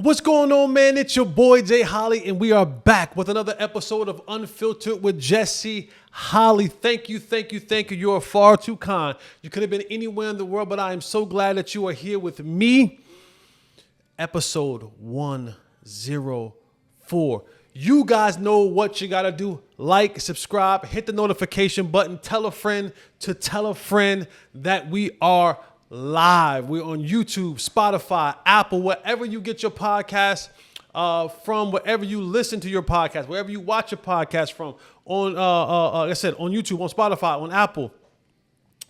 What's going on, man? It's your boy Jay Holley, and we are back with another episode of Unfiltered with Jesse Holley. Thank you. You are far too kind. You could have been anywhere in the world, but I am so glad that you are here with me. Episode 104. You guys know what you got to do. Like, subscribe, hit the notification button, tell a friend to tell a friend that we are live. We're on YouTube, Spotify, Apple, wherever you get your podcast from, wherever you listen to your podcast, wherever you watch your podcast from, on like I said, on YouTube, on Spotify, on Apple.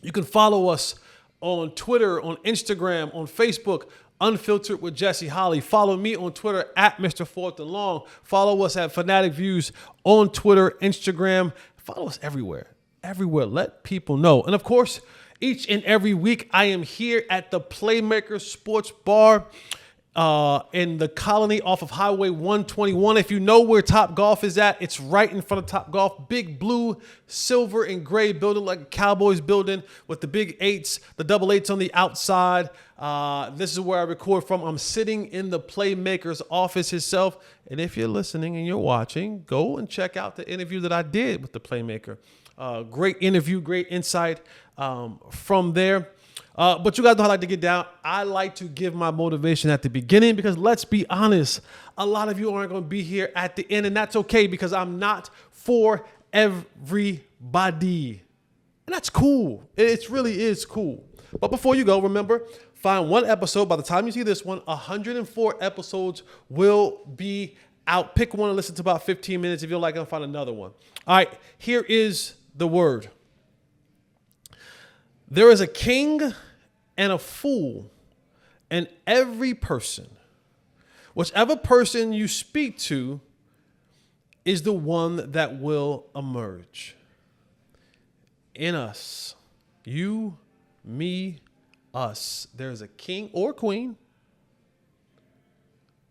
You can follow us on Twitter, on Instagram, on Facebook, Unfiltered with Jesse Holley. Follow me on Twitter at Mr. Fourth and Long. Follow us at Fanatics Views on Twitter, Instagram. Follow us everywhere. Let people know. And of course, each and every week, I am here at the Playmaker Sports Bar in the Colony off of Highway 121. If you know where Top Golf is at, it's right in front of Top Golf. Big blue, silver, and gray building like a Cowboys building with the big eights, the double eights on the outside. This is where I record from. I'm sitting in the Playmaker's office itself. And if you're listening and you're watching, go and check out the interview that I did with the Playmaker. Great interview, great insight from there. But you guys know how I like to get down. I like to give my motivation at the beginning because let's be honest, a lot of you aren't going to be here at the end, and that's okay because I'm not for everybody. And that's cool. It really is cool. But before you go, remember, find one episode. By the time you see this one, 104 episodes will be out. Pick one and listen to about 15 minutes. If you don't like it, I'll find another one. All right, here is the word. There is a king and a fool, and every person, whichever person you speak to, is the one that will emerge. In us, you, me, us, there's a king or queen,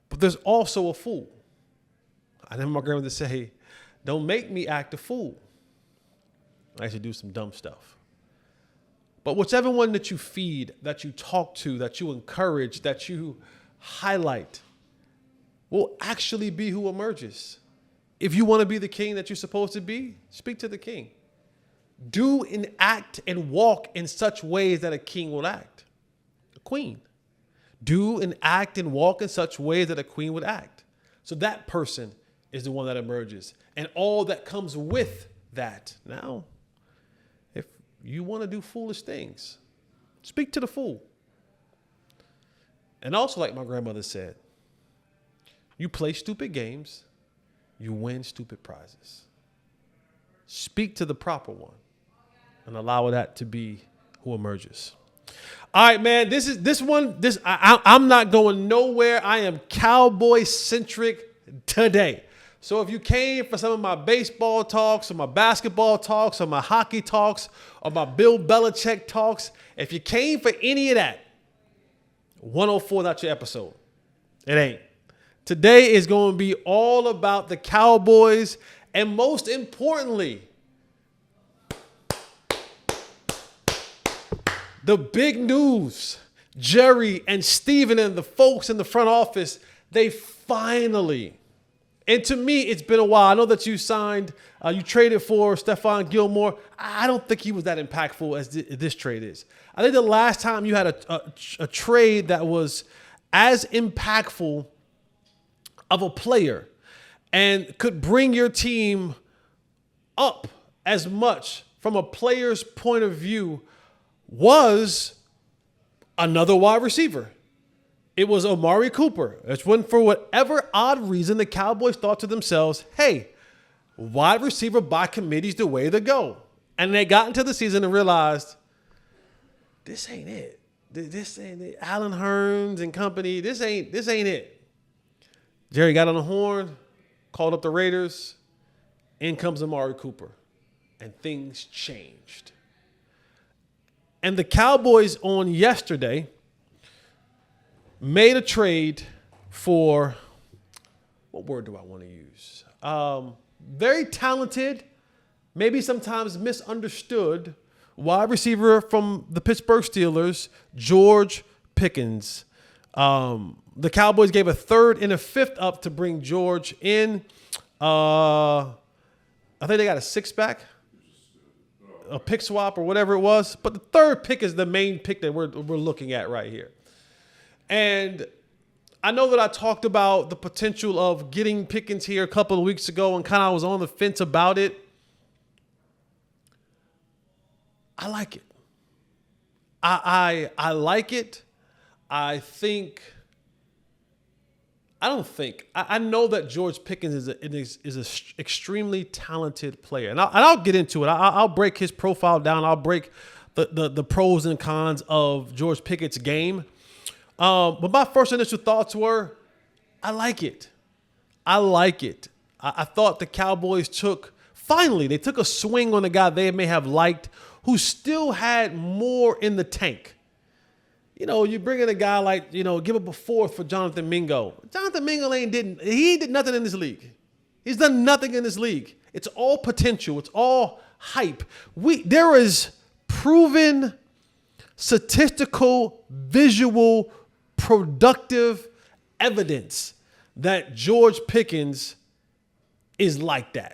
but there's also a fool. I remember my grandmother say, "Don't make me act a fool." I used to do some dumb stuff. But whichever one that you feed, that you talk to, that you encourage, that you highlight, will actually be who emerges. If you want to be the king that you're supposed to be, speak to the king. Do and act and walk in such ways that a king will act. A queen. Do and act and walk in such ways that a queen would act. So that person is the one that emerges. And all that comes with that. Now, if you want to do foolish things, speak to the fool. And also, like my grandmother said, you play stupid games, you win stupid prizes. Speak to the proper one and allow that to be who emerges. All right, man, I'm not going nowhere. I am Cowboy centric today. So if you came for some of my baseball talks or my basketball talks or my hockey talks or my Bill Belichick talks, if you came for any of that, 104 not your episode. It ain't. Today is going to be all about the Cowboys and most importantly, the big news. Jerry and Steven and the folks in the front office, they finally, and to me, it's been a while. I know that you signed, you traded for Stephon Gilmore. I don't think he was that impactful as this trade is. I think the last time you had a trade that was as impactful of a player and could bring your team up as much from a player's point of view was another wide receiver. It was Amari Cooper. It's when, for whatever odd reason, the Cowboys thought to themselves, hey, wide receiver by committee is the way to go. And they got into the season and realized, this ain't it. This ain't it. Allen Hurns and company, this ain't it. Jerry got on the horn, called up the Raiders. In comes Amari Cooper. And things changed. And the Cowboys on yesterday made a trade for, what word do I want to use? Very talented, maybe sometimes misunderstood wide receiver from the Pittsburgh Steelers, George Pickens. The Cowboys gave a third and a fifth up to bring George in. I think they got a six-back, a pick swap or whatever it was. But the third pick is the main pick that we're looking at right here. And I know that I talked about the potential of getting Pickens here a couple of weeks ago and kind of was on the fence about it. I like it. I like it. I know that George Pickens is an extremely talented player. And I'll get into it. I'll break his profile down. I'll break the pros and cons of George Pickett's game. But my first initial thoughts were, I like it. I thought the Cowboys took a swing on a guy they may have liked who still had more in the tank. You bring in a guy like, give up a fourth for Jonathan Mingo. Jonathan Mingo he did nothing in this league. He's done nothing in this league. It's all potential. It's all hype. There is proven statistical, visual, productive evidence that George Pickens is like that.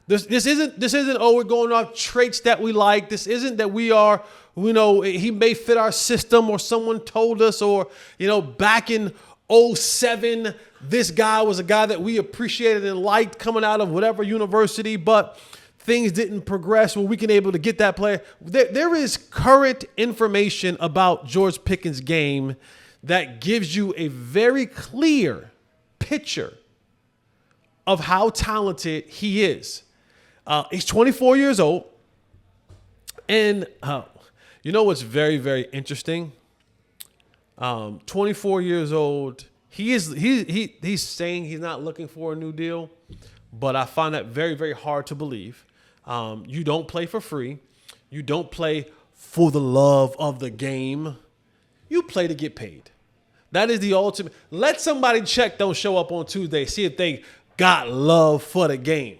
This isn't, we're going off traits that we like. This isn't that he may fit our system or someone told us or, back in 2007, this guy was a guy that we appreciated and liked coming out of whatever university, but things didn't progress where we can able to get that player. There is current information about George Pickens' game that gives you a very clear picture of how talented he is. He's 24 years old. And what's very, very interesting? 24 years old. He's saying he's not looking for a new deal, but I find that very, very hard to believe. You don't play for free. You don't play for the love of the game. You play to get paid. That is the ultimate. Let somebody check don't show up on Tuesday. See if they got love for the game.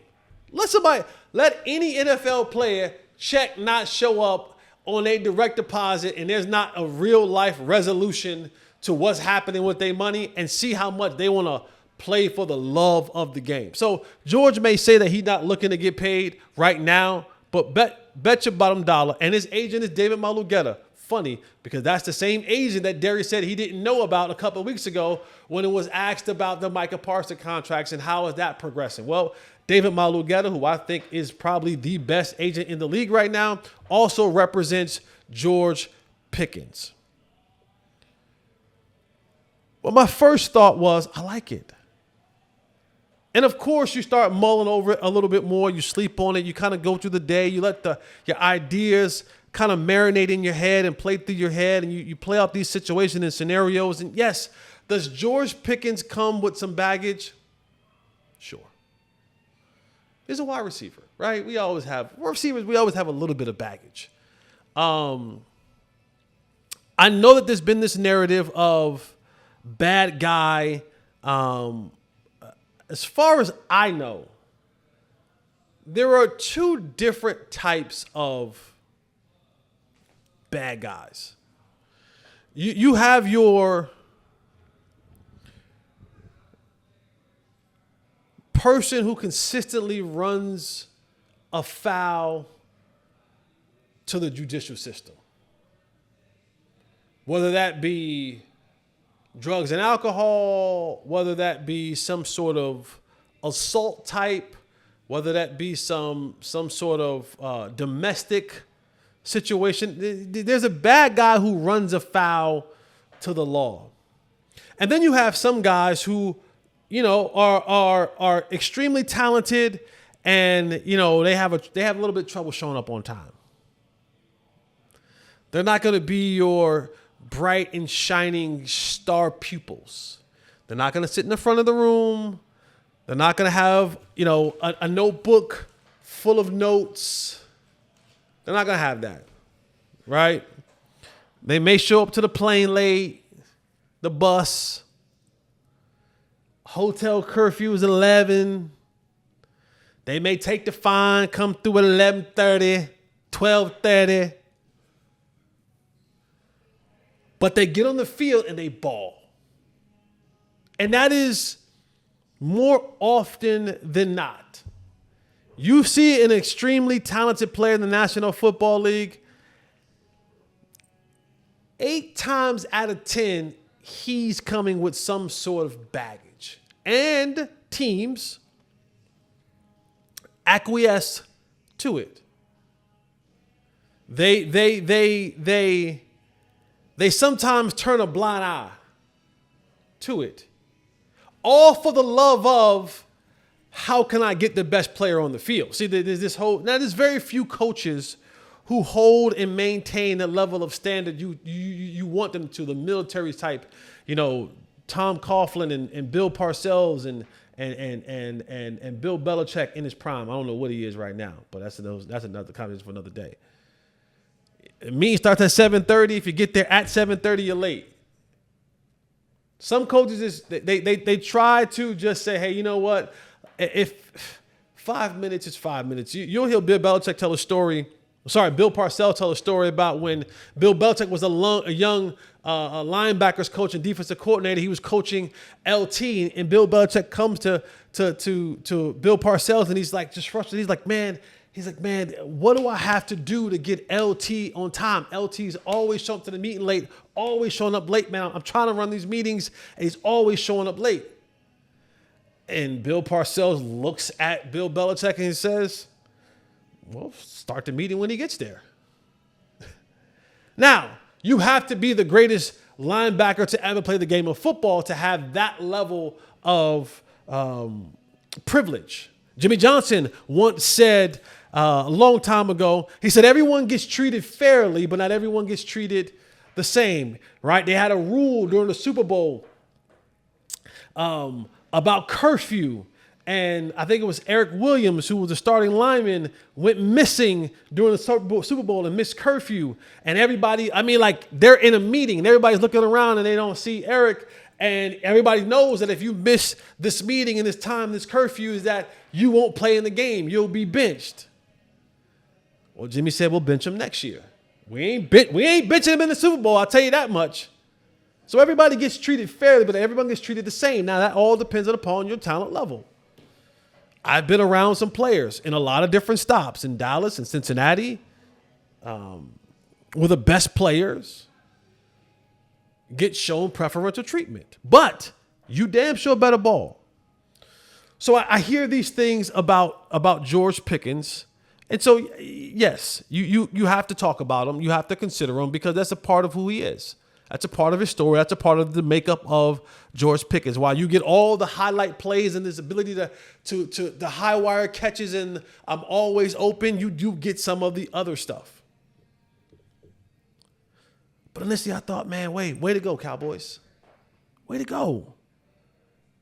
Let any NFL player check not show up on a direct deposit and there's not a real life resolution to what's happening with their money and see how much they want to play for the love of the game. So George may say that he's not looking to get paid right now, but bet your bottom dollar. And his agent is David Malugetta. Funny, because that's the same agent that Darius said he didn't know about a couple of weeks ago when it was asked about the Micah Parsons contracts and how is that progressing. Well, David Malugetta, who I think is probably the best agent in the league right now, also represents George Pickens. Well, my first thought was, I like it. And of course, you start mulling over it a little bit more. You sleep on it. You kind of go through the day. You let your ideas kind of marinate in your head and play through your head. And you play out these situations and scenarios. And yes, does George Pickens come with some baggage? Sure. He's a wide receiver, right? We always have a little bit of baggage. I know that there's been this narrative of bad guy. As far as I know, there are two different types of bad guys. You have your person who consistently runs afoul to the judicial system, whether that be drugs and alcohol, whether that be some sort of assault type, whether that be some sort of domestic situation. There's a bad guy who runs afoul to the law. And then you have some guys who, are extremely talented and, they have a little bit of trouble showing up on time. They're not going to be your bright and shining star pupils. They're not going to sit in the front of the room. They're not going to have, a notebook full of notes. They're not going to have that, right? They may show up to the plane late, the bus, hotel curfew is 11. They may take the fine, come through at 11:30, 12:30. But they get on the field and they ball. And that is more often than not. You see an extremely talented player in the National Football League, 8 times out of 10, he's coming with some sort of baggage. And teams acquiesce to it. They sometimes turn a blind eye to it. All for the love of, how can I get the best player on the field? See, there's very few coaches who hold and maintain the level of standard you want them to, the military type, Tom Coughlin and Bill Parcells and Bill Belichick in his prime. I don't know what he is right now, but that's another conversation for another day. The meeting starts at 7:30. If you get there at 7:30, you're late. Some coaches they try to just say, hey, you know what? If 5 minutes is 5 minutes, you'll hear Bill Belichick tell a story. Bill Parcells tell a story about when Bill Belichick was a young linebackers coach and defensive coordinator. He was coaching LT, and Bill Belichick comes to Bill Parcells, and he's like just frustrated. He's like, man, what do I have to do to get LT on time? LT's always showing up to the meeting late, always showing up late, man. I'm trying to run these meetings, and he's always showing up late. And Bill Parcells looks at Bill Belichick and he says, well, start the meeting when he gets there. Now, you have to be the greatest linebacker to ever play the game of football to have that level of privilege. Jimmy Johnson once said a long time ago, he said, everyone gets treated fairly, but not everyone gets treated the same, right? They had a rule during the Super Bowl about curfew. And I think it was Eric Williams, who was the starting lineman, went missing during the Super Bowl and missed curfew. And everybody, they're in a meeting and everybody's looking around and they don't see Eric. And everybody knows that if you miss this meeting and this time, this curfew, is that you won't play in the game. You'll be benched. Well, Jimmy said, we'll bench him next year. We ain't benching him in the Super Bowl, I'll tell you that much. So everybody gets treated fairly, but everyone gets treated the same. Now, that all depends upon your talent level. I've been around some players in a lot of different stops in Dallas and Cincinnati, where the best players get shown preferential treatment. But you damn sure better ball. So I hear these things about George Pickens. And so, yes, you have to talk about him. You have to consider him because that's a part of who he is. That's a part of his story. That's a part of the makeup of George Pickens. While you get all the highlight plays and this ability to the high wire catches and I'm always open, you do get some of the other stuff. But initially I thought, man, way to go, Cowboys. Way to go.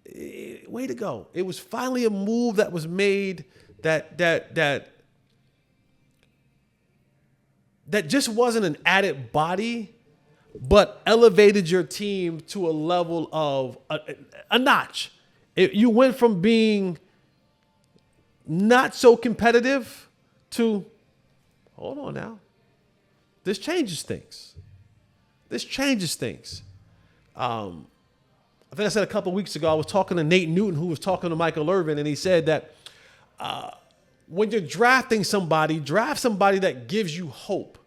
Way to go. It was finally a move that was made that just wasn't an added body, but elevated your team to a level of a notch. You went from being not so competitive to, hold on now, this changes things. I think I said a couple of weeks ago, I was talking to Nate Newton, who was talking to Michael Irvin, and he said that when you're drafting somebody, draft somebody that gives you hope.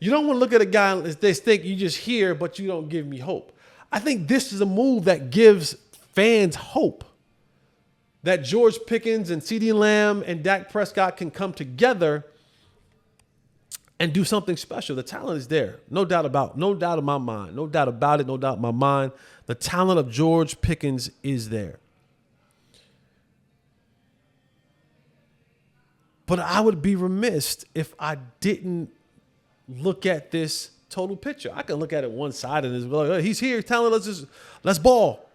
You don't want to look at a guy and they think you just hear, but you don't give me hope. I think this is a move that gives fans hope that George Pickens and CeeDee Lamb and Dak Prescott can come together and do something special. The talent is there. No doubt in my mind. No doubt about it. No doubt in my mind. The talent of George Pickens is there. But I would be remiss if I didn't look at this total picture. I can look at it one side and it's like, oh, he's here telling us, let's ball.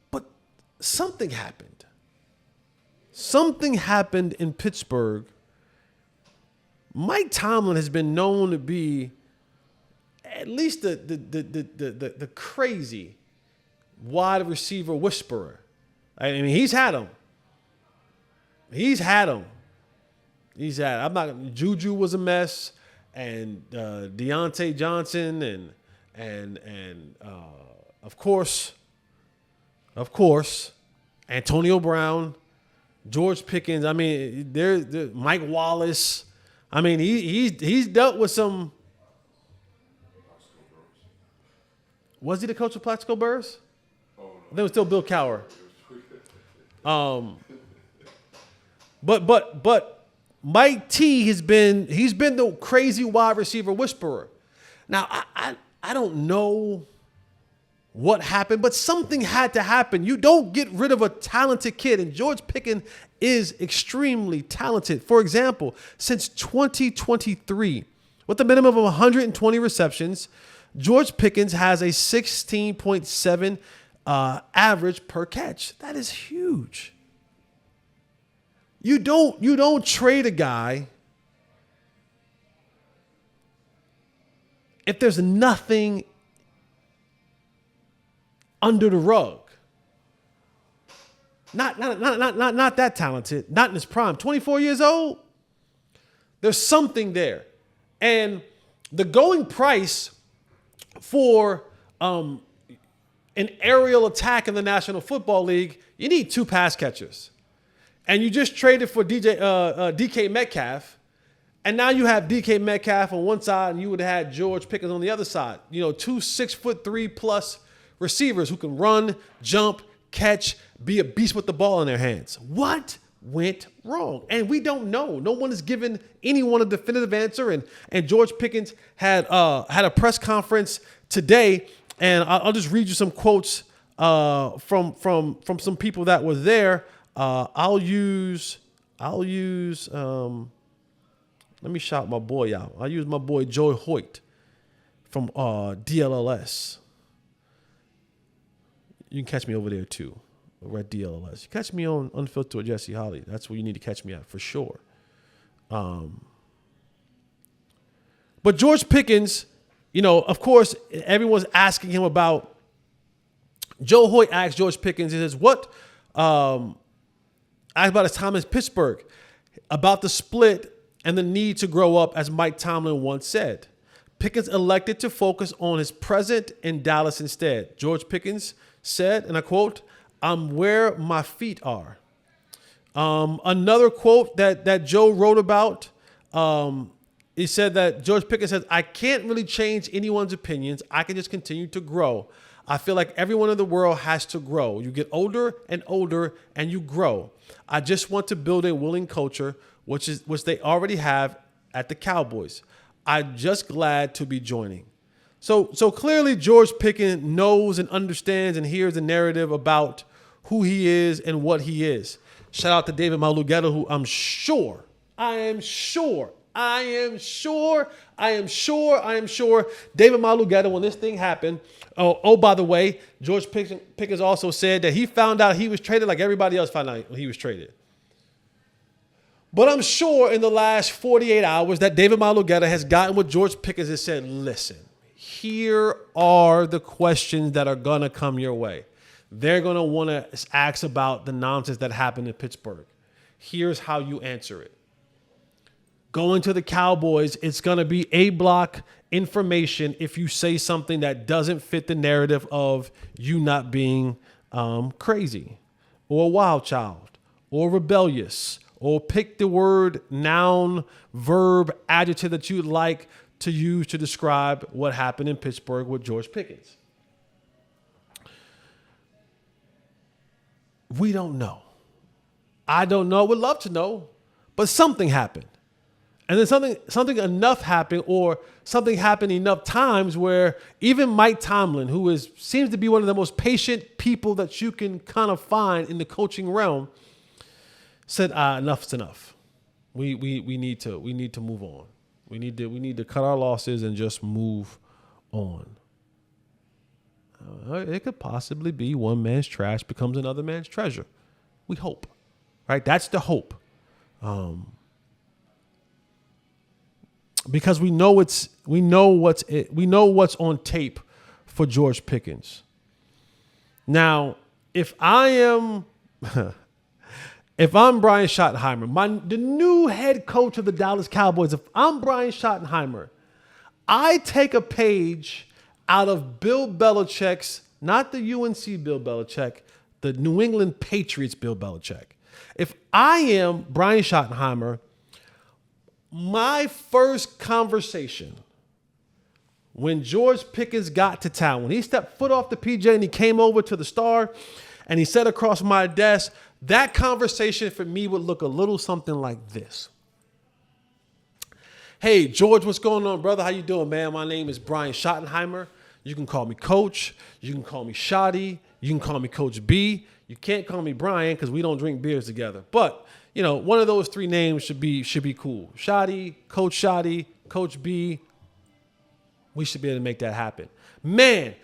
But something happened. Something happened in Pittsburgh. Mike Tomlin has been known to be at least the crazy wide receiver whisperer. I mean, he's had him. Juju was a mess, and Deontay Johnson and Of course, Antonio Brown, George Pickens. I mean, there Mike Wallace. I mean, he's dealt with some. Was he the coach of Plaxico Burrs? I think it was still Bill Cowher. But Mike T he's been the crazy wide receiver whisperer. Now I don't know what happened, but something had to happen. You don't get rid of a talented kid, and George Pickens is extremely talented. For example, since 2023, with a minimum of 120 receptions, George Pickens has a 16.7 average per catch. That is huge. You don't trade a guy if there's nothing under the rug. Not that talented, not in his prime. 24 years old. There's something there. And the going price for an aerial attack in the National Football League, you need 2 pass catchers. And you just traded for DK Metcalf. And now you have DK Metcalf on one side and you would have had George Pickens on the other side. 2 6'3+ receivers who can run, jump, catch, be a beast with the ball in their hands. What went wrong? And we don't know. No one has given anyone a definitive answer. And George Pickens had a press conference today, and I'll just read you some quotes from some people that were there. I'll use. Let me shout my boy out. I'll use my boy Joy Hoyt from DLLS. You can catch me over there too. We're at DLLS. You catch me on Unfiltered with Jesse Holley. That's where you need to catch me at for sure. But George Pickens, of course, everyone's asking him about. Joe Hoyt asked George Pickens, he says, asked about his time in Pittsburgh, about the split and the need to grow up, as Mike Tomlin once said. Pickens elected to focus on his present in Dallas instead. George Pickens said, and I quote, "I'm where my feet are." Another quote that Joe wrote about, he said that George Pickens says, "I can't really change anyone's opinions. I can just continue to grow. I feel like everyone in the world has to grow. You get older and older and you grow. I just want to build a willing culture, which they already have at the Cowboys. I'm just glad to be joining." So clearly George Pickens knows and understands and hears the narrative about who he is and what he is. Shout out to David Malughetto, who I am sure David Malughetto, when this thing happened. Oh, by the way, George Pickens also said that he found out he was traded like everybody else found out he was traded. But I'm sure in the last 48 hours that David Malughetto has gotten with George Pickens and said, listen, here are the questions that are going to come your way. They're going to want to ask about the nonsense that happened in Pittsburgh. Here's how you answer it. Going to the Cowboys, it's going to be A-block information if you say something that doesn't fit the narrative of you not being crazy or a wild child or rebellious, or pick the word, noun, verb, adjective that you'd like to use to describe what happened in Pittsburgh with George Pickens. We don't know. I don't know. Would love to know. But something happened. And then something enough happened, or something happened enough times where even Mike Tomlin, who seems to be one of the most patient people that you can kind of find in the coaching realm, said, enough's enough. We need to move on. We need to cut our losses and just move on. It could possibly be one man's trash becomes another man's treasure. We hope, right? That's the hope. Because we know what's on tape for George Pickens. Now, if I'm Brian Schottenheimer, the new head coach of the Dallas Cowboys, if I'm Brian Schottenheimer, I take a page out of Bill Belichick's not the UNC Bill Belichick, the New England Patriots Bill Belichick. If I am Brian Schottenheimer, my first conversation when George Pickens got to town, when he stepped foot off the PJ and he came over to the Star and he sat across my desk, that conversation for me would look a little something like this. Hey, George, what's going on, brother? How you doing, man? My name is Brian Schottenheimer. You can call me Coach. You can call me Shotty. You can call me Coach B. You can't call me Brian because we don't drink beers together. But, you know, one of those three names should be cool. Shotty, Coach B. We should be able to make that happen. Man,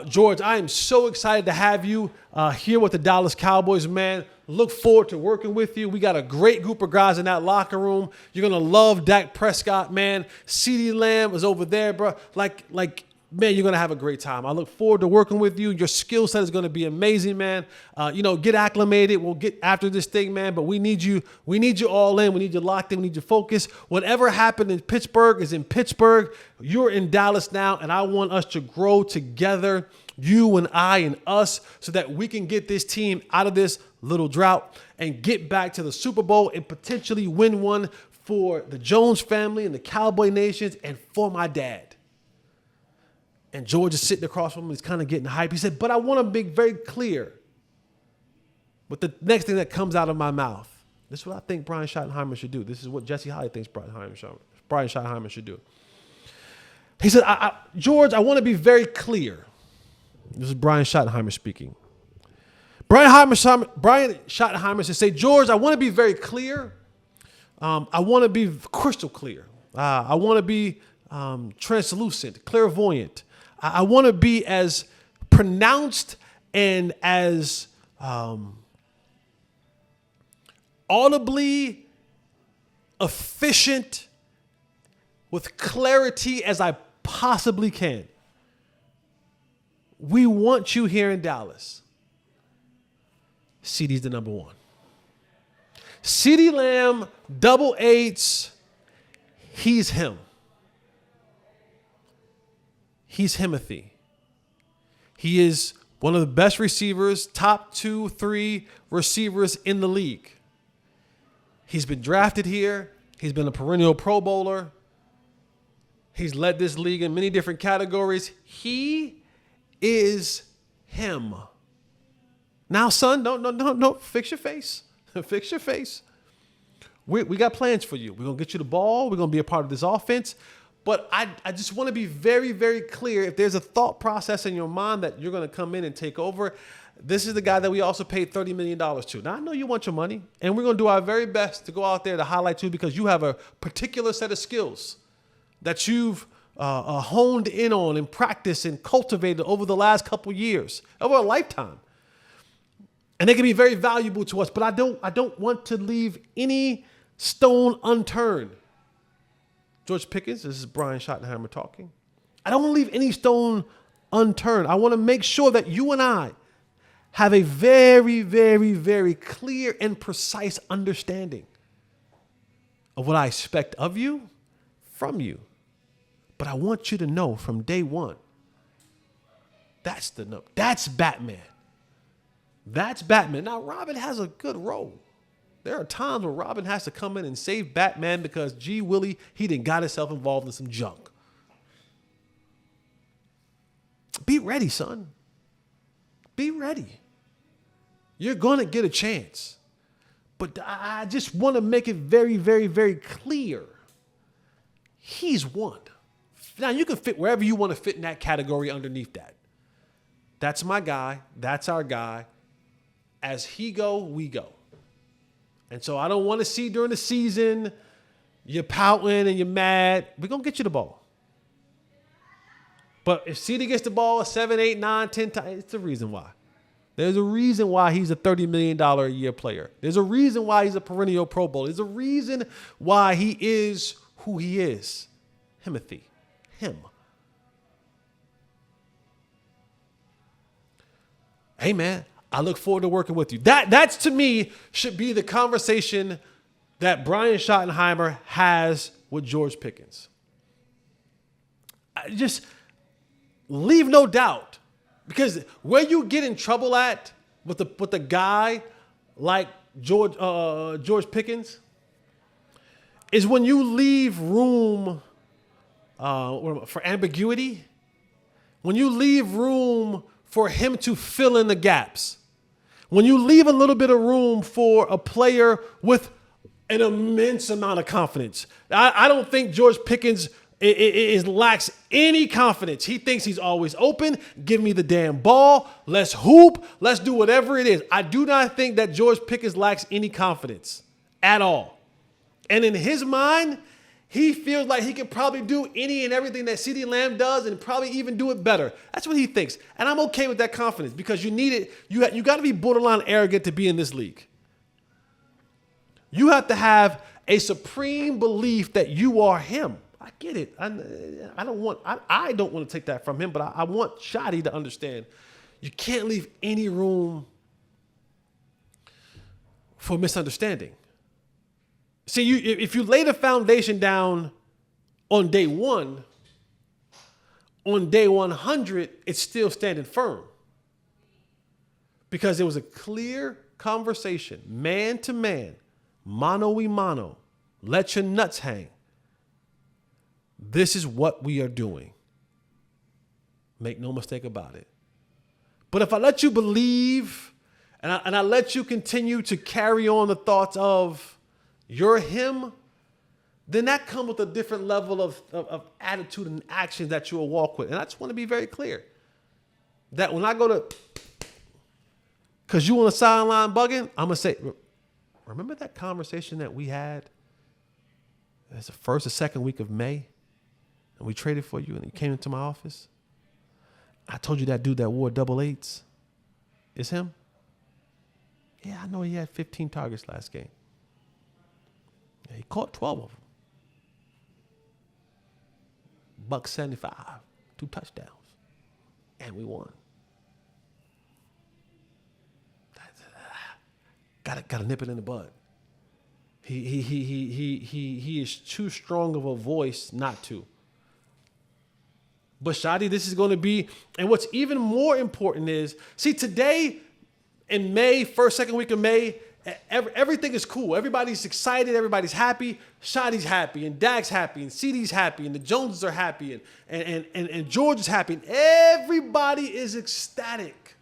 George, I am so excited to have you here with the Dallas Cowboys, man. Look forward to working with you. We got a great group of guys in that locker room. You're going to love Dak Prescott, man. CeeDee Lamb is over there, bro. Like, man, you're going to have a great time. I look forward to working with you. Your skill set is going to be amazing, man. Get acclimated. We'll get after this thing, man. But we need you. We need you all in. We need you locked in. We need you focused. Whatever happened in Pittsburgh is in Pittsburgh. You're in Dallas now, and I want us to grow together, you and I and us, so that we can get this team out of this little drought and get back to the Super Bowl and potentially win one for the Jones family and the Cowboy Nations and for my dad. And George is sitting across from him. He's kind of getting hype. He said, but I want to be very clear with the next thing that comes out of my mouth. This is what I think Brian Schottenheimer should do. This is what Jesse Holley thinks Brian Schottenheimer should do. He said, George, I want to be very clear. This is Brian Schottenheimer speaking. Brian Schottenheimer should say, George, I want to be very clear. I want to be crystal clear. I want to be translucent, clairvoyant. I want to be as pronounced and as audibly efficient with clarity as I possibly can. We want you here in Dallas. CeeDee's the number one. CeeDee Lamb, double eights, he's him. He's Himothy. He is one of the best receivers, top 2-3 receivers in the league. He's been drafted here. He's been a perennial Pro Bowler. He's led this league in many different categories. He is him. Now, son, no. Fix your face. Fix your face. We got plans for you. We're going to get you the ball. We're going to be a part of this offense. But I just want to be very, very clear. If there's a thought process in your mind that you're going to come in and take over, this is the guy that we also paid $30 million to. Now, I know you want your money, and we're going to do our very best to go out there to highlight you because you have a particular set of skills that you've honed in on and practiced and cultivated over the last couple years, over a lifetime. And they can be very valuable to us, but I don't want to leave any stone unturned. George Pickens, this is Brian Schottenheimer talking. I don't want to leave any stone unturned. I want to make sure that you and I have a very, very, very clear and precise understanding of what I expect of you, from you. But I want you to know from day one, that's the number. That's Batman. That's Batman. Now, Robin has a good role. There are times where Robin has to come in and save Batman because, gee Willie, he done got himself involved in some junk. Be ready, son. Be ready. You're going to get a chance. But I just want to make it very, very, very clear. He's one. Now, you can fit wherever you want to fit in that category underneath that. That's my guy. That's our guy. As he go, we go. And so I don't want to see during the season you're pouting and you're mad. We're going to get you the ball. But if CeeDee gets the ball 7, 8, 9, 10 times, it's the reason why. There's a reason why he's a $30 million a year player. There's a reason why he's a perennial Pro Bowl. There's a reason why he is who he is. Himothy. Him. Hey, man. I look forward to working with you. That's to me should be the conversation that Brian Schottenheimer has with George Pickens. Just leave no doubt Because where you get in trouble at with the guy like George Pickens is when you leave room for ambiguity, when you leave room for him to fill in the gaps, when you leave a little bit of room for a player with an immense amount of confidence. I don't think George Pickens lacks any confidence. He thinks he's always open. Give me the damn ball. Let's hoop. Let's do whatever it is. I do not think that George Pickens lacks any confidence at all. And in his mind, he feels like he can probably do any and everything that CeeDee Lamb does and probably even do it better. That's what he thinks. And I'm okay with that confidence because you need it. You got to be borderline arrogant to be in this league. You have to have a supreme belief that you are him. I get it. I don't want to take that from him, but I want Shotty to understand you can't leave any room for misunderstanding. See, if you lay the foundation down on day 1, on day 100, it's still standing firm. Because it was a clear conversation, man to man, mano y mano, let your nuts hang. This is what we are doing. Make no mistake about it. But if I let you believe and I let you continue to carry on the thoughts of you're him, then that comes with a different level of attitude and actions that you will walk with. And I just want to be very clear that when I go to, because you on the sideline bugging, I'm going to say, remember that conversation that we had? It's the first or second week of May, and we traded for you, and you came into my office. I told you that dude that wore double eights is him. Yeah, I know he had 15 targets last game. Yeah, he caught 12 of them. $175, 2 touchdowns, and we won. Got to nip it in the bud. He is too strong of a voice not to. But Shadi, this is going to be, and what's even more important is, see, today in May, first, second week of May, everything is cool. Everybody's excited. Everybody's happy. Shadi's happy, and Dak's happy, and CeeDee's happy, and the Joneses are happy, and George is happy, and everybody is ecstatic.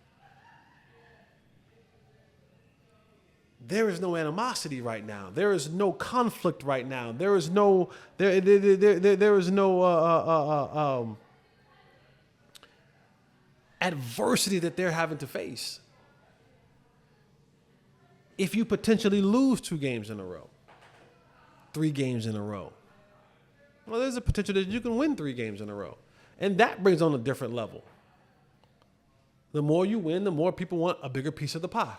There is no animosity right now. There is no conflict right now. There is no adversity that they're having to face. If you potentially lose 2 games in a row, 3 games in a row, well, there's a potential that you can win 3 games in a row. And that brings on a different level. The more you win, the more people want a bigger piece of the pie.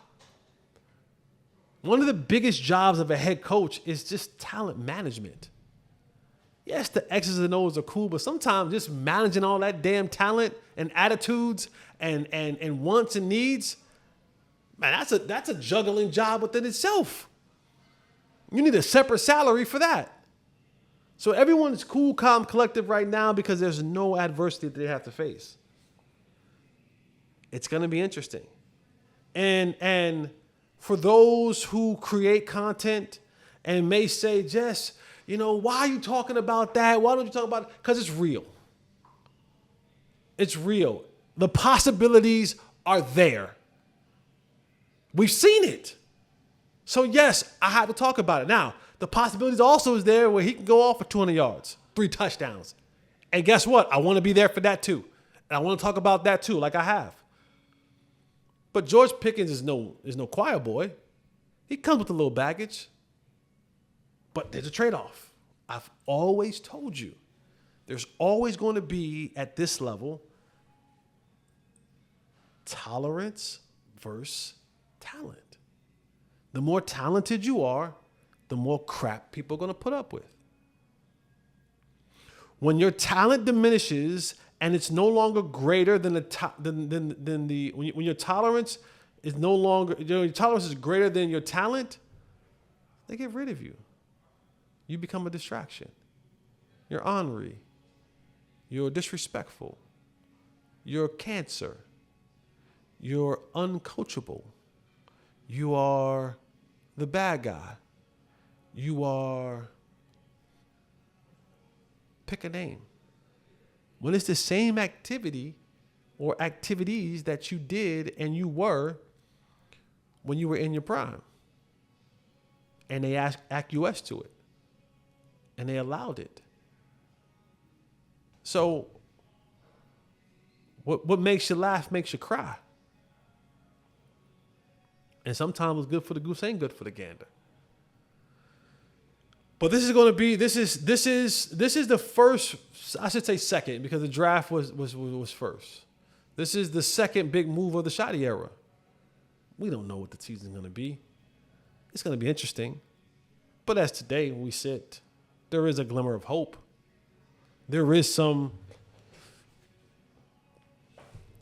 One of the biggest jobs of a head coach is just talent management. Yes, the X's and O's are cool, but sometimes just managing all that damn talent and attitudes and wants and needs, man, that's a juggling job within itself. You need a separate salary for that. So everyone's cool, calm, collective right now because there's no adversity that they have to face. It's going to be interesting. And for those who create content and may say, Jess, why are you talking about that? Why don't you talk about it? Because it's real. It's real. The possibilities are there. We've seen it. So yes, I have to talk about it. Now, the possibilities also is there where he can go off for 200 yards, 3 touchdowns. And guess what? I want to be there for that too. And I want to talk about that too, like I have. But George Pickens is no choir boy. He comes with a little baggage. But there's a trade-off. I've always told you, there's always going to be, at this level, tolerance versus talent. The more talented you are, the more crap people are going to put up with. When your talent diminishes and it's no longer greater than when your tolerance is no longer, your tolerance is greater than your talent, they get rid of you. You become a distraction. You're ornery. You're disrespectful. You're cancer. You're uncoachable. You are the bad guy. You are, pick a name. When it's the same activity or activities that you did and you were when you were in your prime. And they acquiesced to it. And they allowed it. So what makes you laugh makes you cry. And sometimes what's good for the goose ain't good for the gander. But this is going to be this is the first, I should say second, because the draft was first. This is the second big move of the Shotty era. We don't know what the season's going to be. It's going to be interesting. But as today when we sit, there is a glimmer of hope. There is some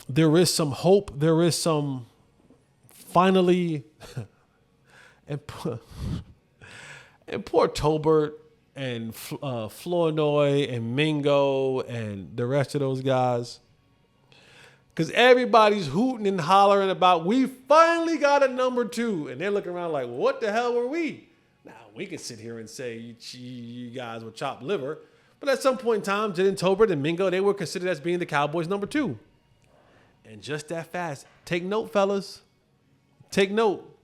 hope. There is some finally and poor Tolbert and Flournoy and Mingo and the rest of those guys. Because everybody's hooting and hollering about, we finally got a number 2. And they're looking around like, what the hell were we? Now, we can sit here and say you guys were chopped liver. But at some point in time, Jalen Tolbert and Mingo, they were considered as being the Cowboys' number 2. And just that fast. Take note, fellas. Take note.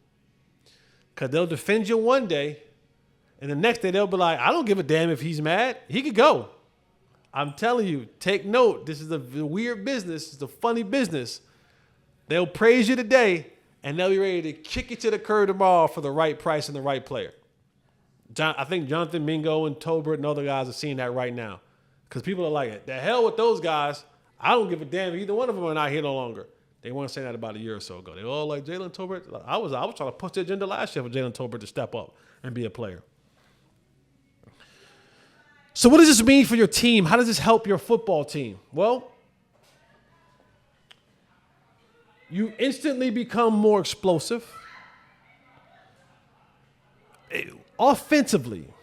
Because they'll defend you one day. And the next day, they'll be like, I don't give a damn if he's mad. He could go. I'm telling you, take note. This is a weird business. It's a funny business. They'll praise you today, and they'll be ready to kick you to the curb tomorrow for the right price and the right player. I think Jonathan Mingo and Tolbert and other guys are seeing that right now. Because people are like, the hell with those guys. I don't give a damn if either one of them are not here no longer. They weren't saying that about a year or so ago. They were all like, Jalen Tolbert. I was trying to push the agenda last year for Jalen Tolbert to step up and be a player. So what does this mean for your team? How does this help your football team? Well, you instantly become more explosive. Offensively,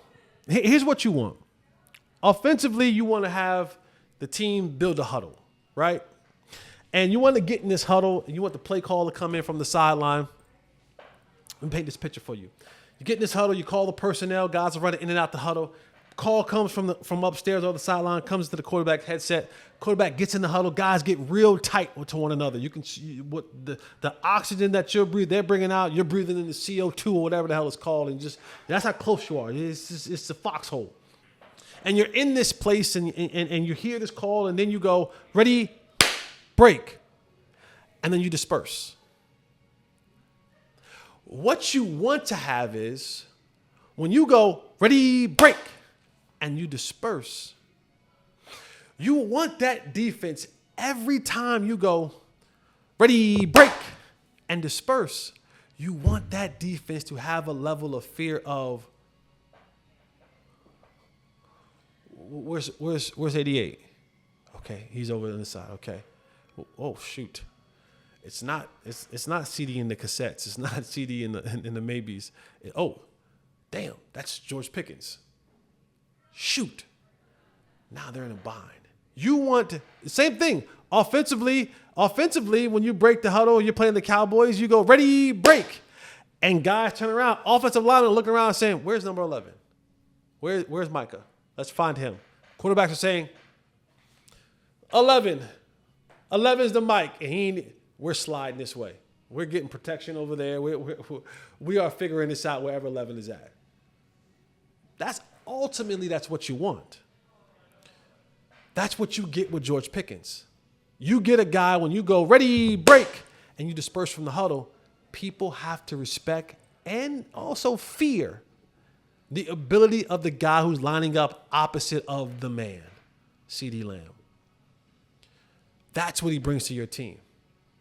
here's what you want. Offensively, you want to have the team build a huddle, right? And you want to get in this huddle, and you want the play call to come in from the sideline. Let me paint this picture for you. You get in this huddle, you call the personnel, guys are running in and out the huddle. Call comes from upstairs or the sideline, comes to the quarterback headset. Quarterback gets in the huddle. Guys get real tight to one another. You can see what the oxygen that you're breathing, they're bringing out. You're breathing in the CO2 or whatever the hell it's called, and just that's how close you are. It's a foxhole. And you're in this place, and you hear this call, and then you go ready, break, and then you disperse. What you want to have is when you go ready, break, and you disperse, you want that defense every time you go ready, break, and disperse. You want that defense to have a level of fear of where's 88? Okay, he's over on the side. Okay, oh shoot, it's not CD in the cassettes. It's not CD in the maybes. Oh, damn, that's George Pickens. Shoot. Now they're in a bind. You want the same thing. Offensively, when you break the huddle, you're playing the Cowboys, you go ready, break. And guys turn around. Offensive linemen looking around saying, where's number 11? Where's Micah? Let's find him. Quarterbacks are saying, 11. 11's the mic. And we're sliding this way. We're getting protection over there. We are figuring this out wherever 11 is at. Ultimately, that's what you want. That's what you get with George Pickens. You get a guy when you go ready, break, and you disperse from the huddle, people have to respect and also fear the ability of the guy who's lining up opposite of the man, CeeDee Lamb. That's what he brings to your team.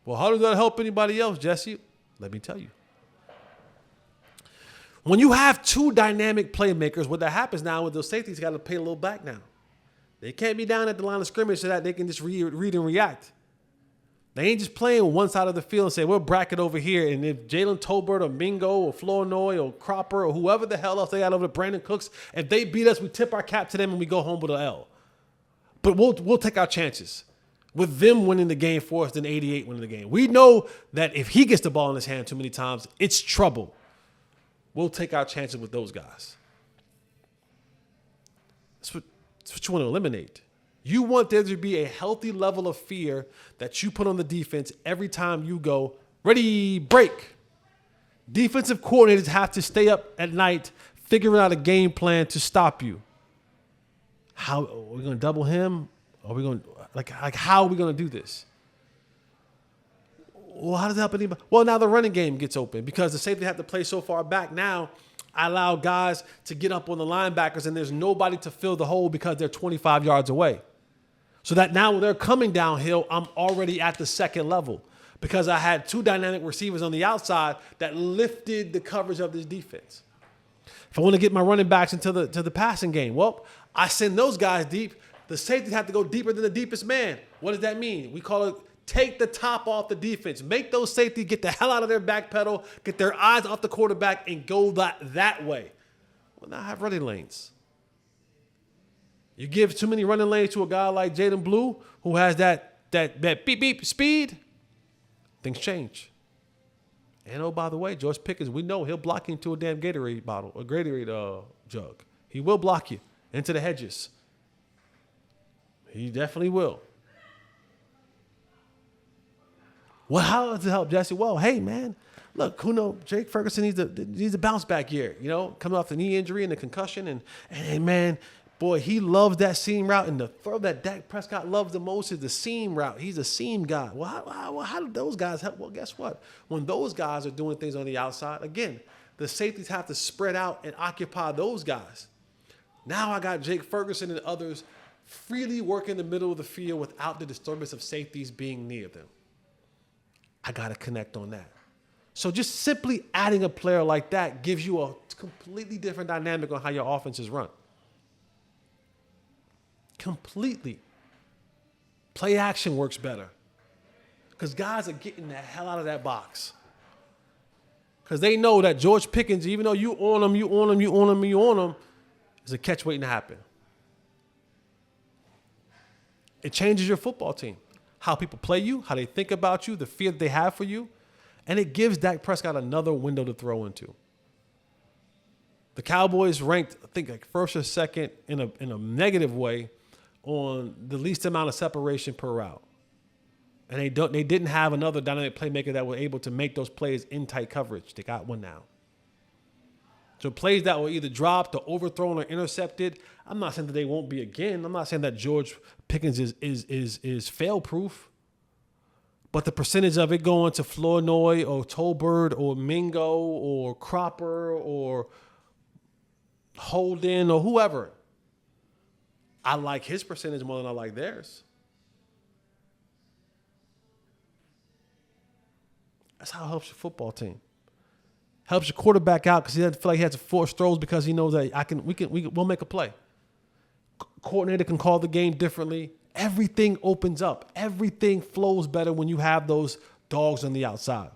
Well, how does that help anybody else, Jesse? Let me tell you. When you have two dynamic playmakers, what that happens now with those safeties, got to pay a little back now. They can't be down at the line of scrimmage so that they can just read and react. They ain't just playing one side of the field and say, we'll bracket over here. And if Jalen Tolbert or Mingo or Flournoy or Cropper or whoever the hell else they got over there, Brandon Cooks, if they beat us, we tip our cap to them and we go home with an L. But we'll take our chances. with them winning the game for us than 88 winning the game. We know that if he gets the ball in his hand too many times, it's trouble. We'll take our chances with those guys. That's what you want to eliminate. You want there to be a healthy level of fear that you put on the defense every time you go, ready, break. Defensive coordinators have to stay up at night figuring out a game plan to stop you. How are we going to double him? Are we going to like how are we going to do this? Well, how does it help anybody? Well, now the running game gets open because the safety have to play so far back. Now I allow guys to get up on the linebackers and there's nobody to fill the hole because they're 25 yards away. So that now when they're coming downhill, I'm already at the second level because I had two dynamic receivers on the outside that lifted the coverage of this defense. If I want to get my running backs into the passing game, well, I send those guys deep. The safeties have to go deeper than the deepest man. What does that mean? We call it take the top off the defense. Make those safeties get the hell out of their back pedal, get their eyes off the quarterback, and go that way. Well, now I have running lanes. You give too many running lanes to a guy like Jaden Blue, who has that beep beep speed, things change. And oh, by the way, George Pickens, we know he'll block you into a damn Gatorade bottle, a Gatorade jug. He will block you into the hedges. He definitely will. Well, how does it help Jesse? Well, hey, man, look, who knows? Jake Ferguson needs a bounce back year, coming off the knee injury and the concussion. And man, boy, he loves that seam route. And the throw that Dak Prescott loves the most is the seam route. He's a seam guy. Well, how do those guys help? Well, guess what? When those guys are doing things on the outside, again, the safeties have to spread out and occupy those guys. Now I got Jake Ferguson and others freely work in the middle of the field without the disturbance of safeties being near them. I got to connect on that. So just simply adding a player like that gives you a completely different dynamic on how your offense is run. Completely. Play action works better because guys are getting the hell out of that box. Because they know that George Pickens, even though you on him, is a catch waiting to happen. It changes your football team. How people play you, how they think about you, the fear that they have for you. And it gives Dak Prescott another window to throw into. The Cowboys ranked, I think, like first or second in a negative way on the least amount of separation per route. And they didn't have another dynamic playmaker that were able to make those plays in tight coverage. They got one now. So plays that were either dropped or overthrown or intercepted, I'm not saying that they won't be again. I'm not saying that George Pickens is fail-proof. But the percentage of it going to Flournoy or Tolbert or Mingo or Cropper or Holden or whoever, I like his percentage more than I like theirs. That's how it helps your football team. Helps your quarterback out because he doesn't feel like he has to force throws because he knows that we'll make a play. Coordinator can call the game differently. Everything opens up. Everything flows better when you have those dogs on the outside.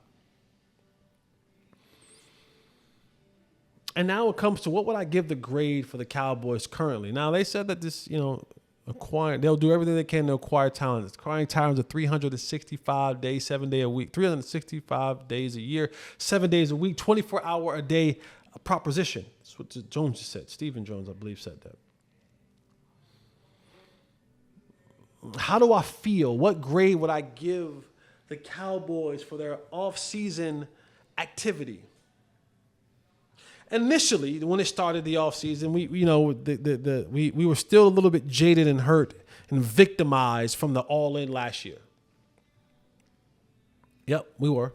And now it comes to what would I give the grade for the Cowboys currently? Now, they said that this, they'll do everything they can to acquire talent. Acquiring talent is 365 days, 7 days a week, 365 days a year, 7 days a week, 24-hour a day proposition. That's what Jones just said. Stephen Jones, I believe, said that. How do I feel? What grade would I give the Cowboys for their offseason activity? Initially, when it started the offseason, we were still a little bit jaded and hurt and victimized from the all-in last year. Yep, we were.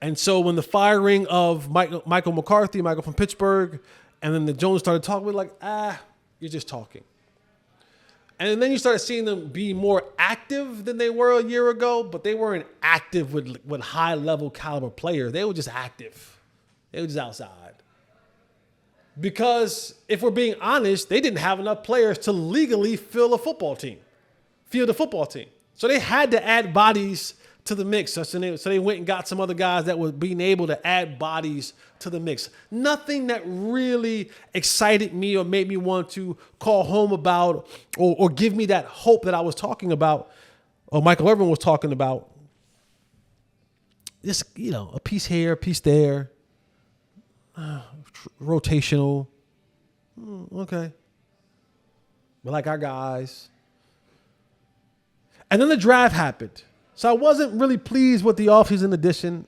And so when the firing of Michael McCarthy, Michael from Pittsburgh, and then the Jones started talking, we were like, you're just talking. And then you started seeing them be more active than they were a year ago, but they weren't active with high-level caliber players. They were just active. They were just outside. Because if we're being honest, they didn't have enough players to legally field the football team. So they had to add bodies to the mix. So they went and got some other guys that were being able to add bodies to the mix. Nothing that really excited me or made me want to call home about or give me that hope that I was talking about Michael Irvin was talking about just, a piece here, a piece there, rotational. Okay. We like our guys. And then the draft happened. So I wasn't really pleased with the offseason edition.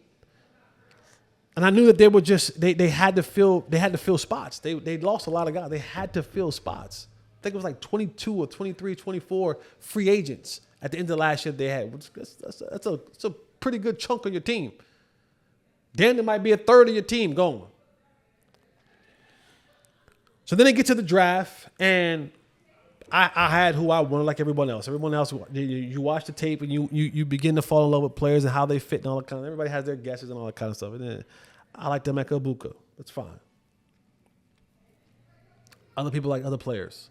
And I knew that they were just they had to fill spots. They lost a lot of guys. They had to fill spots. I think it was like 22 or 23, 24 free agents at the end of last year they had. That's a pretty good chunk of your team. Then there might be a third of your team going. So then they get to the draft, and I had who I wanted, like everyone else. Everyone else, you watch the tape and you begin to fall in love with players and how they fit and all that kind of. Everybody has their guesses and all that kind of stuff. And then I like Emeka Ibuka. That's fine. Other people like other players.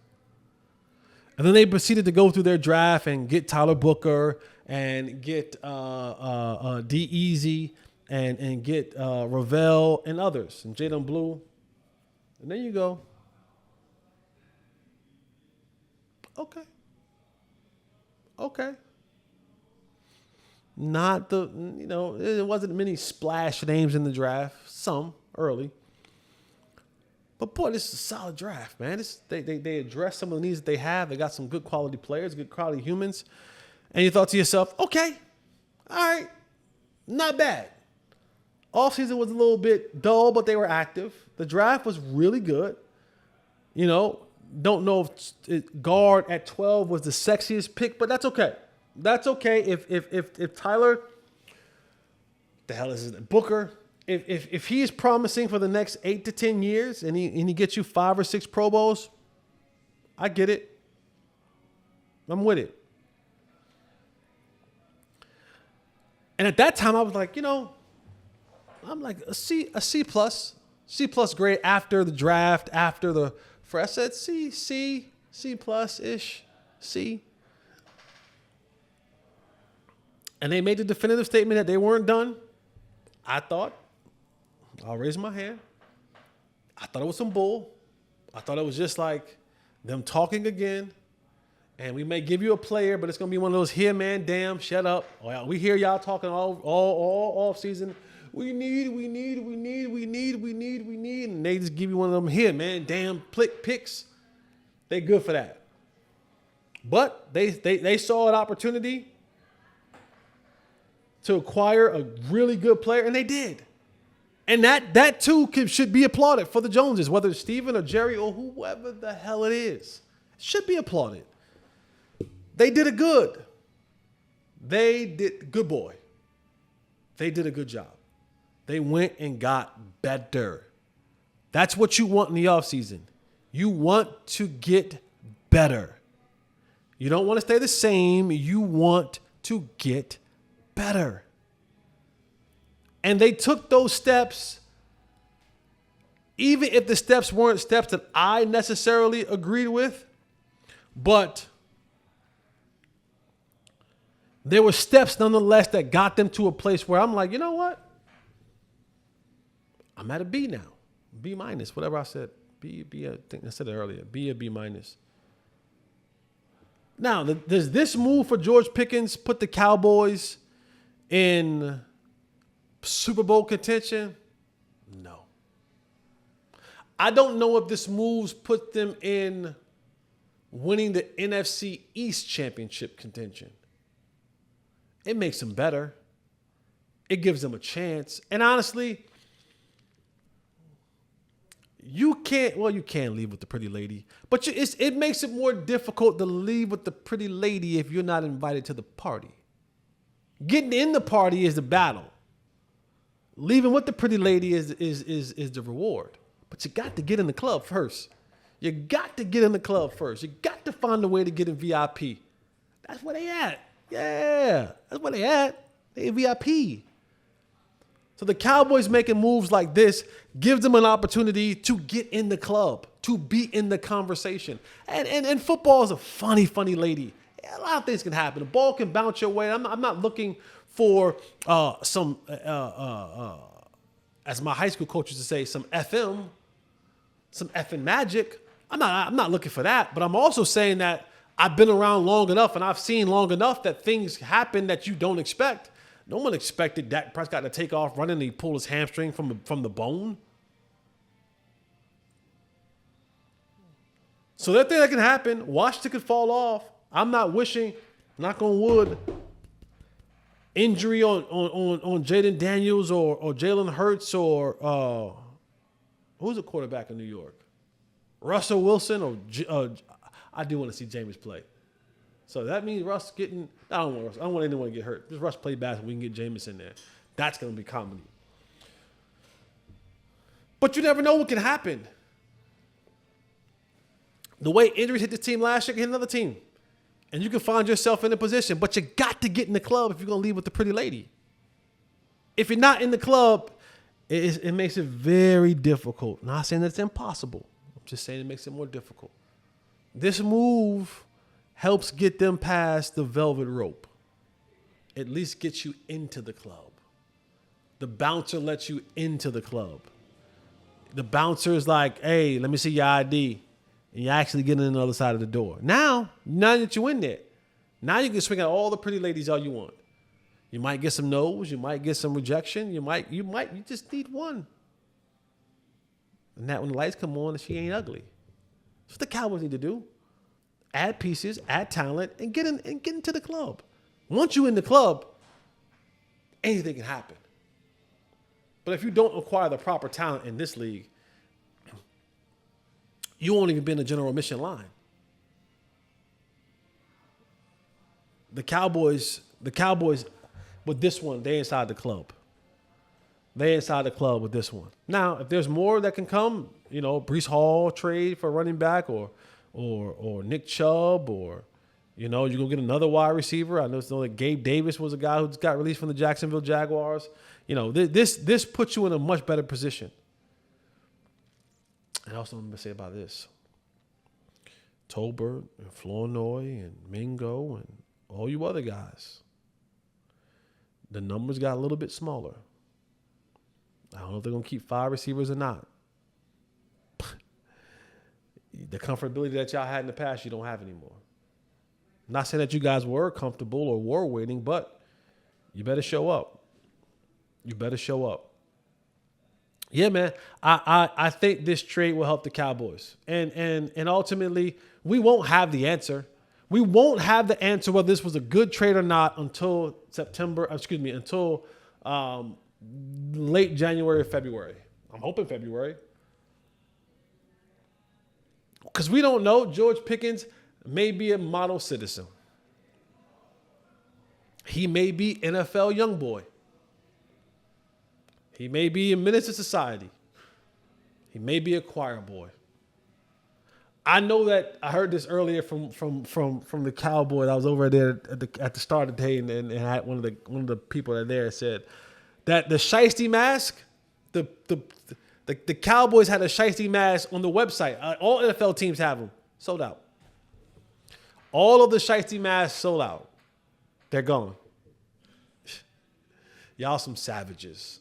And then they proceeded to go through their draft and get Tyler Booker and get D-Easy and get Ravel and others and Jalen Blue. And there you go. Okay. Not it wasn't many splash names in the draft. Some early. But boy, this is a solid draft, man. They address some of the needs that they have. They got some good quality players, good quality humans. And you thought to yourself, okay, all right, not bad. Offseason was a little bit dull, but they were active. The draft was really good. Don't know if guard at 12 was the sexiest pick, but that's okay. That's okay. If Tyler, the hell is it, Booker, if he is promising for the next 8 to 10 years and he gets you 5 or 6 Pro Bowls, I get it. I'm with it. And at that time, I was like, I'm like a C plus grade after the draft, after the. I said C plus-ish, C. And they made the definitive statement that they weren't done. I thought, I'll raise my hand. I thought it was some bull. I thought it was just like them talking again. And we may give you a player, but it's going to be one of those here, man, damn, shut up. We hear y'all talking all off season. We need. And they just give you one of them here, man, damn picks. They good for that. But they saw an opportunity to acquire a really good player, and they did. And that too should be applauded for the Joneses, whether it's Steven or Jerry or whoever the hell it is. It should be applauded. They did it good. Good boy. They did a good job. They went and got better. That's what you want in the offseason. You want to get better. You don't want to stay the same. You want to get better. And they took those steps, even if the steps weren't steps that I necessarily agreed with, but there were steps nonetheless that got them to a place where I'm like, you know what? I'm at a B now. B minus, whatever I said. B, I think I said it earlier. B or B minus. Now, does this move for George Pickens put the Cowboys in Super Bowl contention? No. I don't know if this moves put them in winning the NFC East championship contention. It makes them better. It gives them a chance. And honestly, you can leave with the pretty lady, but it makes it more difficult to leave with the pretty lady if you're not invited to the party. Getting in the party is the battle. Leaving with the pretty lady is the reward. But you got to get in the club first. You got to get in the club first. You got to find a way to get in VIP. That's where they at. Yeah, that's where they at. They VIP. So the Cowboys making moves like this gives them an opportunity to get in the club, to be in the conversation. And football is a funny lady. A lot of things can happen. The ball can bounce your way. I'm not looking for some, as my high school coach used to say, some effing magic. I'm not looking for that. But I'm also saying that I've been around long enough and I've seen long enough that things happen that you don't expect. No one expected Dak Prescott to take off running and he pulled his hamstring from the bone. So that thing that can happen, Washington could fall off. I'm not wishing, knock on wood, injury on Jaden Daniels or Jalen Hurts or who's the quarterback in New York? Russell Wilson or I do want to see Jameis play. So that means Russ getting. I don't want anyone to get hurt. Just Russ play basketball. We can get Jameis in there. That's going to be comedy. But you never know what can happen. The way injuries hit the team last year can hit another team. And you can find yourself in a position. But you got to get in the club if you're going to leave with the pretty lady. If you're not in the club, it makes it very difficult. Not saying that it's impossible. I'm just saying it makes it more difficult. This move helps get them past the velvet rope. At least gets you into the club. The bouncer lets you into the club. The bouncer is like, hey, let me see your ID. And you're actually getting on the other side of the door. Now that you're in there, now you can swing at all the pretty ladies all you want. You might get some no's. You might get some rejection. You just need one. And that when the lights come on, she ain't ugly. That's what the Cowboys need to do. Add pieces, add talent, and get into the club. Once you're in the club, anything can happen. But if you don't acquire the proper talent in this league, you won't even be in the general admission line. The Cowboys, with this one, they inside the club. They inside the club with this one. Now, if there's more that can come, Breece Hall trade for running back or Nick Chubb or, you're going to get another wide receiver. I know that Gabe Davis was a guy who just got released from the Jacksonville Jaguars. This puts you in a much better position. And also, I'm going to say about this. Tolbert and Flournoy and Mingo and all you other guys. The numbers got a little bit smaller. I don't know if they're going to keep 5 receivers or not. The comfortability that y'all had in the past, you don't have anymore. Not saying that you guys were comfortable or were winning, but you better show up. You better show up. Yeah, man. I think this trade will help the Cowboys. And ultimately, we won't have the answer. We won't have the answer whether this was a good trade or not until until late January or February. I'm hoping February. Because we don't know. George Pickens may be a model citizen. He may be NFL young boy. He may be a menace to society. He may be a choir boy. I know that I heard this earlier from the Cowboys. I was over there at the start of the day, and had one of the people that there said that the shiesty mask, the Cowboys had a shiesty mask on the website. All NFL teams have them. Sold out. All of the shiesty masks sold out. They're gone. Y'all some savages.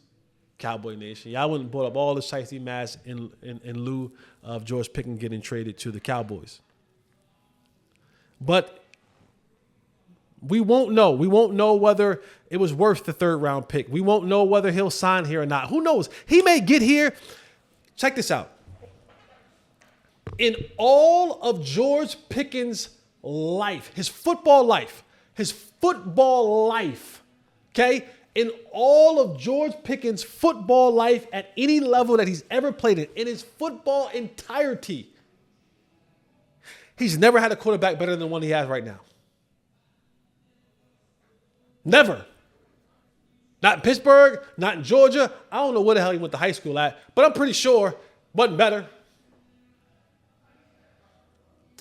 Cowboy Nation. Y'all wouldn't bought up all the shiesty masks in lieu of George Pickens getting traded to the Cowboys. But we won't know. We won't know whether it was worth the 3rd round pick. We won't know whether he'll sign here or not. Who knows? He may get here. Check this out. In all of George Pickens' life, his football life, okay? In all of George Pickens' football life at any level that he's ever played in his football entirety, he's never had a quarterback better than the one he has right now. Never. Not in Pittsburgh, not in Georgia. I don't know where the hell he went to high school at, but I'm pretty sure wasn't better.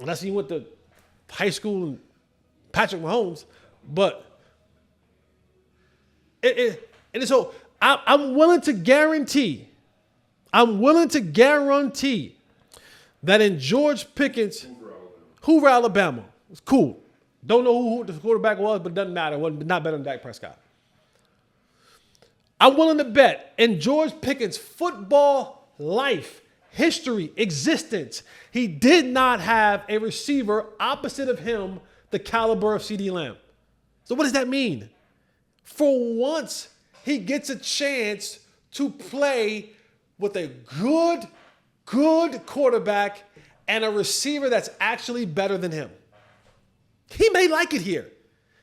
Unless he went to high school in Patrick Mahomes. But and so I'm willing to guarantee that in George Pickens, Hoover, Alabama, it's cool. Don't know who the quarterback was, but it doesn't matter. Wasn't not better than Dak Prescott. I'm willing to bet in George Pickens' football life, history, existence. He did not have a receiver opposite of him the caliber of CeeDee Lamb. So what does that mean? For once, he gets a chance to play with a good quarterback and a receiver that's actually better than him. He may like it here.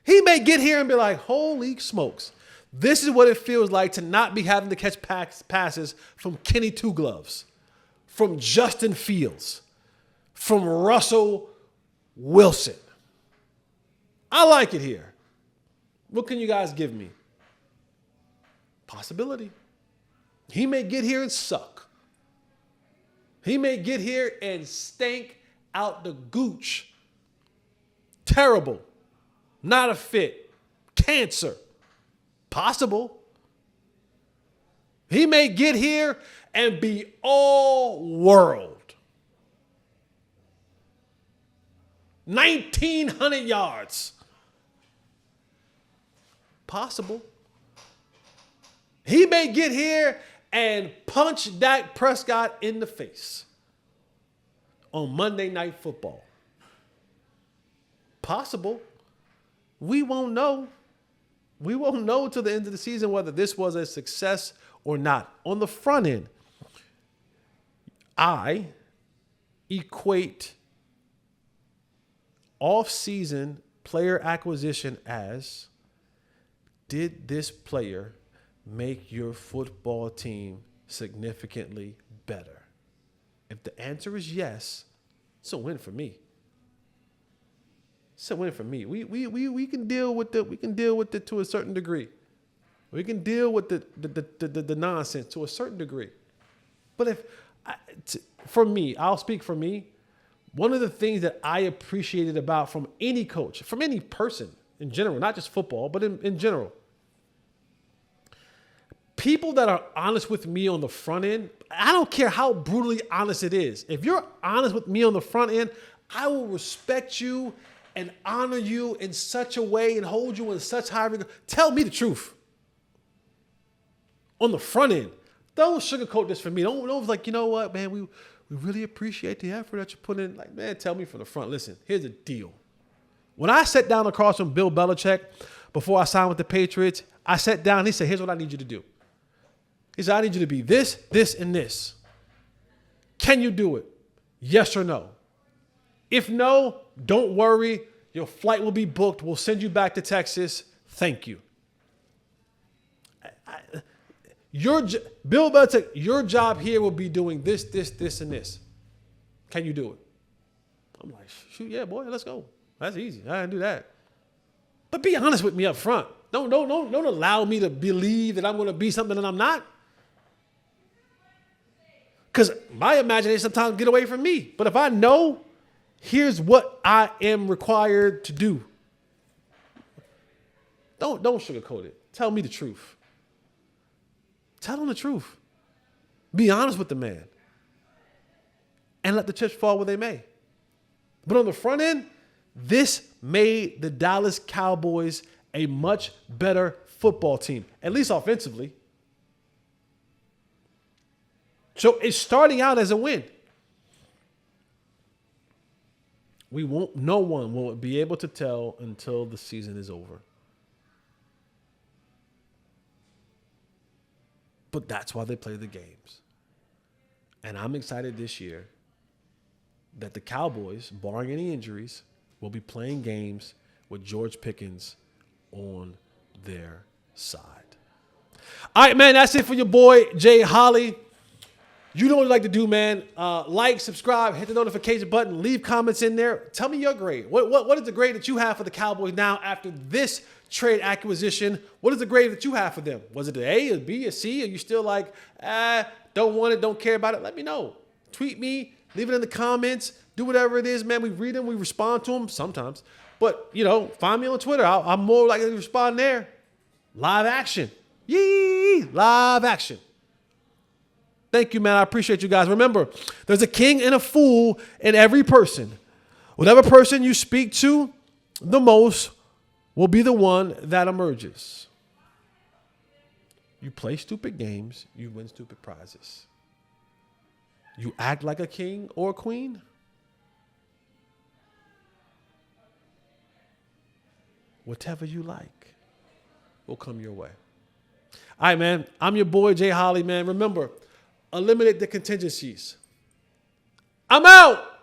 He may get here and be like, holy smokes. This is what it feels like to not be having to catch passes from Kenny Two Gloves, from Justin Fields, from Russell Wilson. I like it here. What can you guys give me? Possibility. He may get here and suck. He may get here and stink out the gooch. Terrible. Not a fit. Cancer. Possible. He may get here and be all world. 1,900 yards. Possible. He may get here and punch Dak Prescott in the face on Monday Night Football. Possible. We won't know. We won't know until the end of the season whether this was a success or not. On the front end, I equate off-season player acquisition as, did this player make your football team significantly better? If the answer is yes, it's a win for me. It's a win for me. We can deal with it to a certain degree. We can deal with the nonsense to a certain degree. But for me, I'll speak for me. One of the things that I appreciated about from any coach, from any person in general, not just football, but in general, people that are honest with me on the front end, I don't care how brutally honest it is. If you're honest with me on the front end, I will respect you and honor you in such a way and hold you in such high regard. Tell me the truth. On the front end. Don't sugarcoat this for me. Don't like, you know what, man, we really appreciate the effort that you put in. Like, man, tell me from the front. Listen, here's the deal. When I sat down across from Bill Belichick before I signed with the Patriots, I sat down, he said, here's what I need you to do. He said, I need you to be this, this, and this. Can you do it? Yes or no? If no, don't worry. Your flight will be booked. We'll send you back to Texas. Thank you. Bill Belichick, your job here will be doing this, this, this, and this. Can you do it? I'm like, shoot, yeah, boy, let's go. That's easy. I can do that. But be honest with me up front. Don't allow me to believe that I'm going to be something that I'm not. Because my imagination sometimes get away from me. But if I know, here's what I am required to do. Don't sugarcoat it. Tell me the truth. Tell him the truth. Be honest with the man. And let the chips fall where they may. But on the front end, this made the Dallas Cowboys a much better football team, at least offensively. So it's starting out as a win. No one will be able to tell until the season is over. But that's why they play the games. And I'm excited this year that the Cowboys, barring any injuries, will be playing games with George Pickens on their side. All right, man, that's it for your boy, Jay Holley. You know what you like to do, man. Like, subscribe, hit the notification button, leave comments in there. Tell me your grade. What is the grade that you have for the Cowboys now after this trade acquisition? What is the grade that you have for them? Was it an A, a B, a C? Are you still like, don't want it, don't care about it? Let me know. Tweet me, leave it in the comments, do whatever it is, man. We read them, we respond to them sometimes. But, find me on Twitter. I'm more likely to respond there. Live action. Yee! Live action. Thank you, man. I appreciate you guys. Remember, there's a king and a fool in every person. Whatever person you speak to the most will be the one that emerges. You play stupid games, you win stupid prizes. You act like a king or a queen. Whatever you like will come your way. All right, man. I'm your boy, Jay Holley, man. Remember, eliminate the contingencies. I'm out.